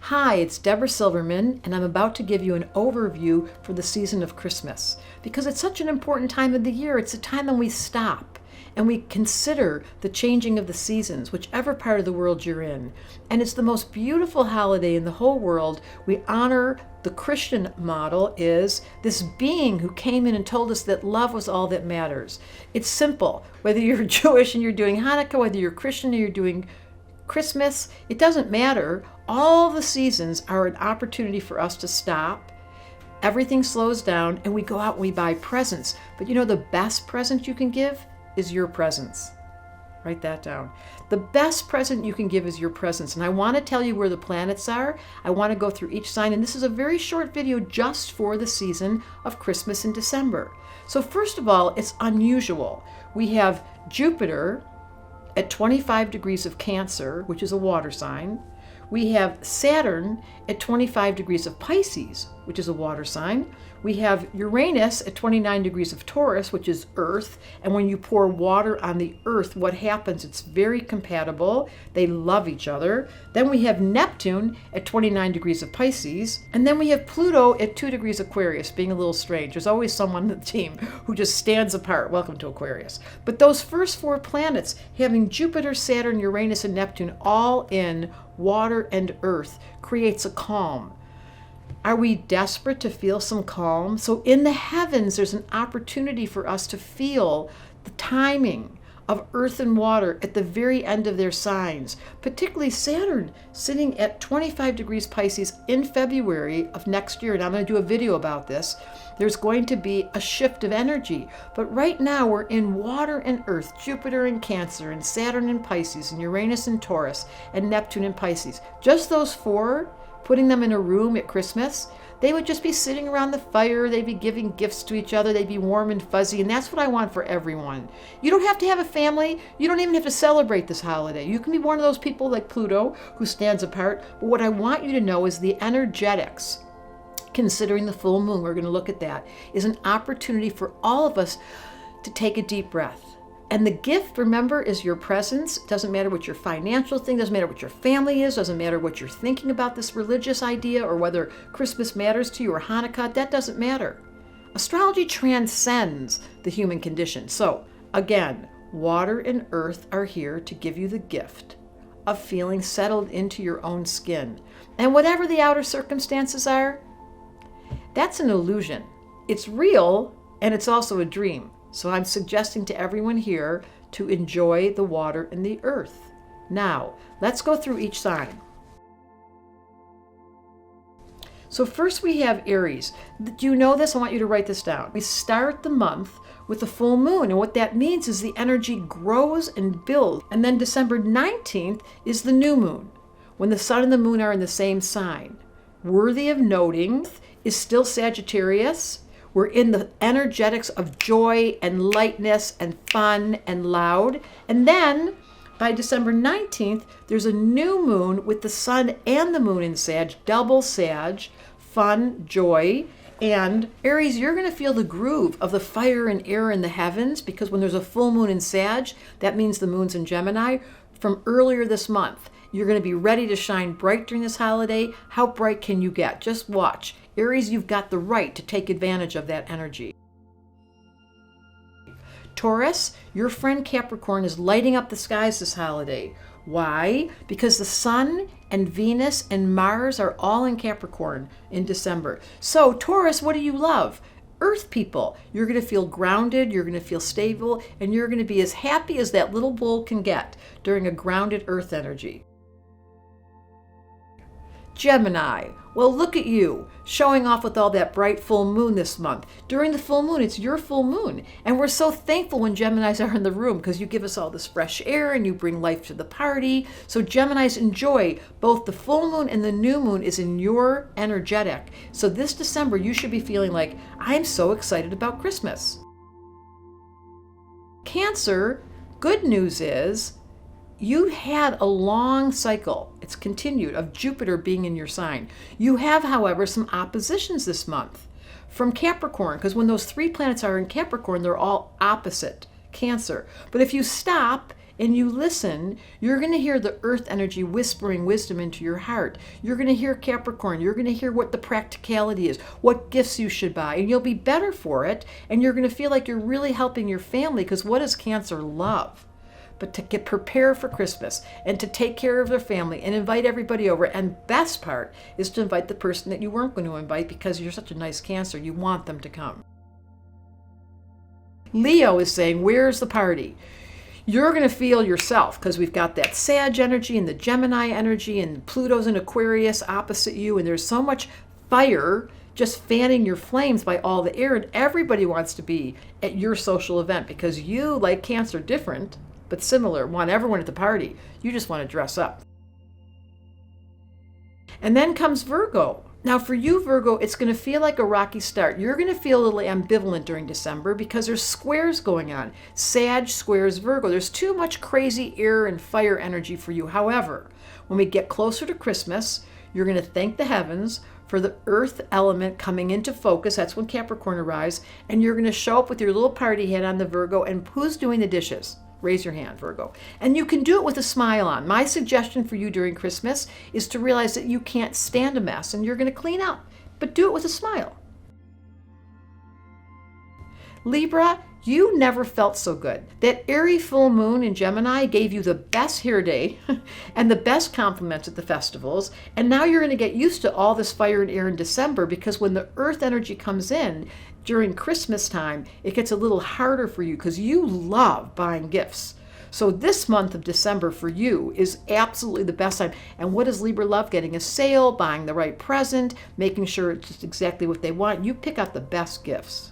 Hi, it's Debra Silverman, and I'm about to give you an overview for the season of Christmas. Because it's such an important time of the year, it's a time when we stop and we consider the changing of the seasons, whichever part of the world you're in. And it's the most beautiful holiday in the whole world. We honor the Christian model is this being who came in and told us that love was all that matters. It's simple. Whether you're Jewish and you're doing Hanukkah, whether you're Christian and you're doing Christmas, it doesn't matter. All the seasons are an opportunity for us to stop. Everything slows down and we go out and we buy presents. But you know the best present you can give is your presence. Write that down. The best present you can give is your presence. And I want to tell you where the planets are. I want to go through each sign. And this is a very short video just for the season of Christmas in December. So first of all, it's unusual. We have Jupiter at 25 degrees of Cancer, which is a water sign. We have Saturn at 25 degrees of Pisces, which is a water sign. We have Uranus at 29 degrees of Taurus, which is earth. And when you pour water on the earth, what happens? It's very compatible. They love each other. Then we have Neptune at 29 degrees of Pisces. And then we have Pluto at 2 degrees Aquarius, being a little strange. There's always someone on the team who just stands apart. Welcome to Aquarius. But those first four planets, having Jupiter, Saturn, Uranus, and Neptune all in water and earth, creates a calm. Are we desperate to feel some calm? So in the heavens, there's an opportunity for us to feel the timing of earth and water at the very end of their signs, particularly Saturn sitting at 25 degrees Pisces in February of next year. And I'm going to do a video about this. There's going to be a shift of energy. But right now we're in water and earth, Jupiter in Cancer, and Saturn in Pisces, and Uranus in Taurus, and Neptune in Pisces. Just those four, putting them in a room at Christmas, they would just be sitting around the fire, they'd be giving gifts to each other, they'd be warm and fuzzy, and that's what I want for everyone. You don't have to have a family, you don't even have to celebrate this holiday. You can be one of those people like Pluto who stands apart, but what I want you to know is the energetics, considering the full moon, we're going to look at that, is an opportunity for all of us to take a deep breath. And the gift, remember, is your presence. It doesn't matter what your financial thing, doesn't matter what your family is, doesn't matter what you're thinking about this religious idea or whether Christmas matters to you or Hanukkah, that doesn't matter. Astrology transcends the human condition. So again, water and earth are here to give you the gift of feeling settled into your own skin. And whatever the outer circumstances are, that's an illusion. It's real and it's also a dream. So I'm suggesting to everyone here to enjoy the water and the earth. Now, let's go through each sign. So first we have Aries. Do you know this? I want you to write this down. We start the month with the full moon, and what that means is the energy grows and builds. And then December 19th is the new moon, when the sun and the moon are in the same sign. Worthy of noting is still Sagittarius. We're in the energetics of joy and lightness and fun and loud. And then by December 19th, there's a new moon with the sun and the moon in Sag, double Sag, fun, joy. And Aries, you're going to feel the groove of the fire and air in the heavens, because when there's a full moon in Sag, that means the moon's in Gemini from earlier this month. You're going to be ready to shine bright during this holiday. How bright can you get? Just watch. Aries, you've got the right to take advantage of that energy. Taurus, your friend Capricorn is lighting up the skies this holiday. Why? Because the sun and Venus and Mars are all in Capricorn in December. So Taurus, what do you love? Earth people. You're going to feel grounded, you're going to feel stable, and you're going to be as happy as that little bull can get during a grounded earth energy. Gemini, well, look at you, showing off with all that bright full moon this month. During the full moon, it's your full moon. And we're so thankful when Geminis are in the room because you give us all this fresh air and you bring life to the party. So Geminis enjoy both the full moon and the new moon is in your energetic. So this December, you should be feeling like, I'm so excited about Christmas. Cancer, good news is, you had a long cycle, it's continued, of Jupiter being in your sign. You have, however, some oppositions this month from Capricorn, because when those three planets are in Capricorn, they're all opposite Cancer. But if you stop and you listen, you're going to hear the earth energy whispering wisdom into your heart. You're going to hear Capricorn. You're going to hear what the practicality is, what gifts you should buy, and you'll be better for it. And you're going to feel like you're really helping your family, because what does Cancer love? But to get prepared for Christmas and to take care of their family and invite everybody over. And best part is to invite the person that you weren't going to invite, because you're such a nice Cancer. You want them to come. Leo is saying, where's the party? You're going to feel yourself, because we've got that Sag energy and the Gemini energy, and Pluto's in Aquarius opposite you. And there's so much fire just fanning your flames by all the air. And everybody wants to be at your social event, because you, like Cancer, different but similar, want everyone at the party. You just want to dress up. And then comes Virgo. Now for you, Virgo, it's going to feel like a rocky start. You're going to feel a little ambivalent during December, because there's squares going on. Sag squares Virgo. There's too much crazy air and fire energy for you. However, when we get closer to Christmas, you're going to thank the heavens for the earth element coming into focus. That's when Capricorn arrives. And you're going to show up with your little party hat on, the Virgo. And who's doing the dishes? Raise your hand, Virgo. And you can do it with a smile on. My suggestion for you during Christmas is to realize that you can't stand a mess and you're going to clean up, but do it with a smile. Libra, you never felt so good. That airy full moon in Gemini gave you the best hair day and the best compliments at the festivals. And now you're going to get used to all this fire and air in December, because when the earth energy comes in during Christmas time, it gets a little harder for you, because you love buying gifts. So this month of December for you is absolutely the best time. And what does Libra love? Getting a sale, buying the right present, making sure it's just exactly what they want. You pick out the best gifts.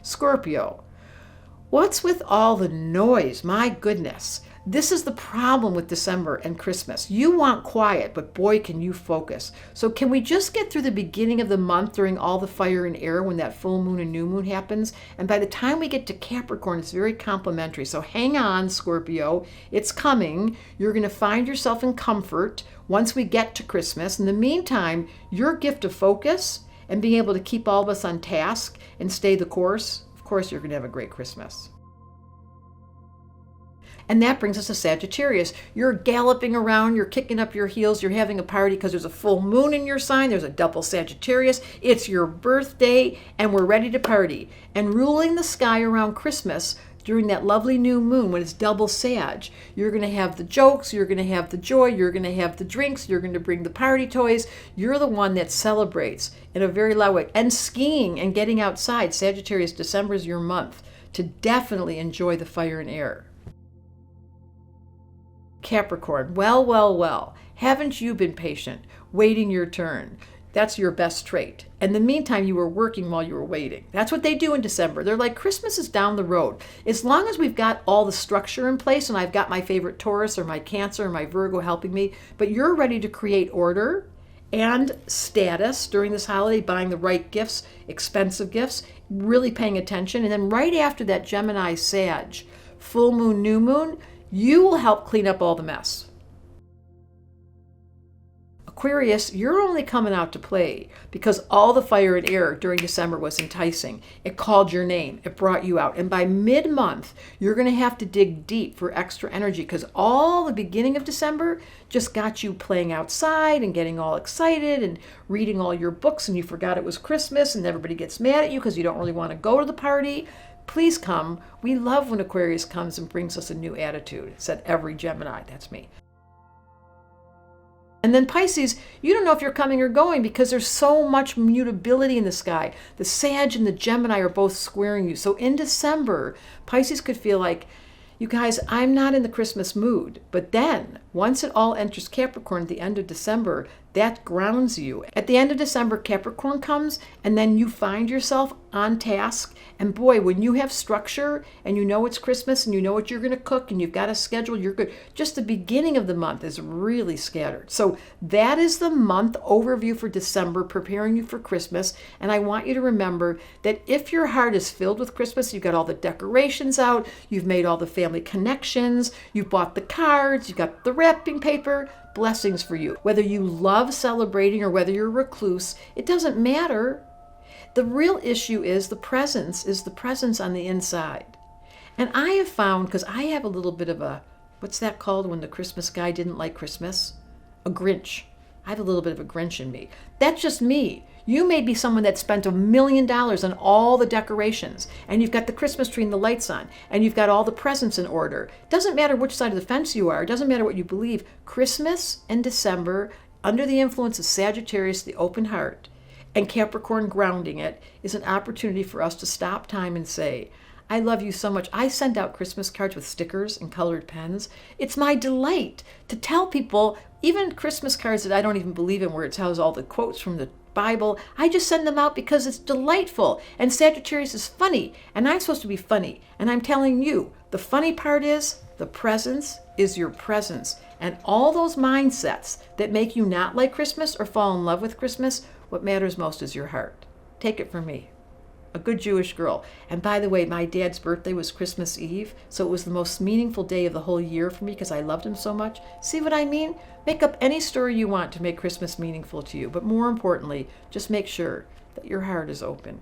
Scorpio, what's with all the noise? My goodness. This is the problem with December and Christmas. You want quiet, but boy, can you focus. So can we just get through the beginning of the month during all the fire and air when that full moon and new moon happens? And by the time we get to Capricorn, it's very complimentary. So hang on, Scorpio. It's coming. You're going to find yourself in comfort once we get to Christmas. In the meantime, your gift of focus and being able to keep all of us on task and stay the course, of course, you're going to have a great Christmas. And that brings us to Sagittarius. You're galloping around, you're kicking up your heels, you're having a party because there's a full moon in your sign, there's a double Sagittarius, it's your birthday, and we're ready to party. And ruling the sky around Christmas during that lovely new moon when it's double Sag, you're going to have the jokes, you're going to have the joy, you're going to have the drinks, you're going to bring the party toys. You're the one that celebrates in a very loud way. And skiing and getting outside. Sagittarius, December is your month to definitely enjoy the fire and air. Capricorn, well, haven't you been patient, waiting your turn? That's your best trait. In the meantime, you were working while you were waiting. That's what they do in December. They're like, Christmas is down the road. As long as we've got all the structure in place, and I've got my favorite Taurus or my Cancer or my Virgo helping me, but you're ready to create order and status during this holiday, buying the right gifts, expensive gifts, really paying attention. And then right after that Gemini Sag, full moon, new moon, you will help clean up all the mess. Aquarius, you're only coming out to play because all the fire and air during December was enticing. It called your name. It brought you out. And by mid-month, you're going to have to dig deep for extra energy because all the beginning of December just got you playing outside and getting all excited and reading all your books, and you forgot it was Christmas, and everybody gets mad at you because you don't really want to go to the party. Please come. We love when Aquarius comes and brings us a new attitude. Said every Gemini. That's me. And then Pisces, you don't know if you're coming or going because there's so much mutability in the sky. The Sag and the Gemini are both squaring you. So in December, Pisces could feel like, you guys, I'm not in the Christmas mood. But then, once it all enters Capricorn at the end of December, that grounds you. At the end of December, Capricorn comes, and then you find yourself on task. And boy, when you have structure, and you know it's Christmas, and you know what you're going to cook, and you've got a schedule, you're good. Just the beginning of the month is really scattered. So that is the month overview for December, preparing you for Christmas. And I want you to remember that if your heart is filled with Christmas, you've got all the decorations out, you've made all the family connections, you've bought the cards, you've got the wrapping paper, blessings for you. Whether you love celebrating or whether you're a recluse, it doesn't matter. The real issue is the presence on the inside. And I have found, because I have a little bit of a, what's that called when the Christmas guy didn't like Christmas? A Grinch. I have a little bit of a Grinch in me. That's just me. You may be someone that spent $1 million on all the decorations, and you've got the Christmas tree and the lights on, and you've got all the presents in order. Doesn't matter which side of the fence you are. Doesn't matter what you believe. Christmas and December, under the influence of Sagittarius, the open heart, and Capricorn grounding it, is an opportunity for us to stop time and say, I love you so much. I send out Christmas cards with stickers and colored pens. It's my delight to tell people, even Christmas cards that I don't even believe in, where it tells all the quotes from the Bible, I just send them out because it's delightful. And Sagittarius is funny, and I'm supposed to be funny. And I'm telling you, the funny part is the presence is your presence. And all those mindsets that make you not like Christmas or fall in love with Christmas, what matters most is your heart. Take it from me, a good Jewish girl. And by the way, my dad's birthday was Christmas Eve, so it was the most meaningful day of the whole year for me because I loved him so much. See what I mean? Make up any story you want to make Christmas meaningful to you, but more importantly, just make sure that your heart is open.